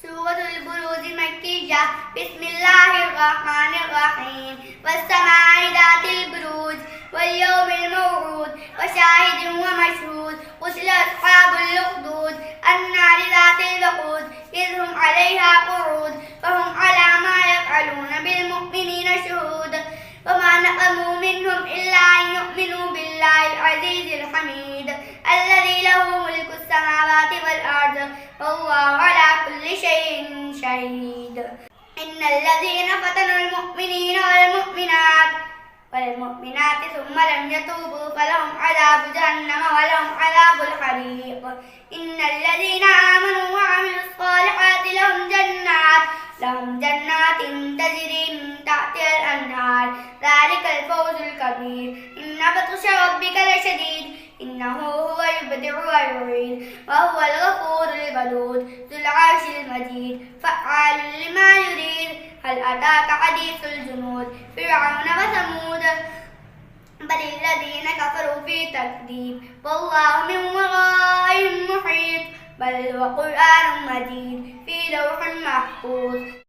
سورة البروج مكية. بسم الله الرحمن الرحيم. والسماء ذات البروج واليوم الموعود وشاهد ومشهود. قتل أصحاب الأخدود النار ذات الوقود إذ هم عليها قعود فهم على ما يفعلون بالمؤمنين شهود. وما نقموا منهم إلا أن يؤمنوا بالله العزيز الحميد الذي له ملك السماوات والأرض والله على كل شيء شهيد. إن الذين فتنوا المؤمنين والمؤمنات ثم لم يتوبوا فلهم عذاب جهنم ولهم عذاب الحريق. إن الذين آمنوا وعملوا الصالحات لهم جنات تجري من تحتها الأنهار ذلك الفوز الكبير. إن بطش ربك لشديد إنه هو يبدع ويعيد وهو الغفور الودود ذو العرش المجيد فعال لما يريد. هل أتاك حديث الجنود فرعون وثمود بل الذين كفروا في تكذيب والله من ورائهم محيط. بل هو قرآن مجيد في لوح محفوظ.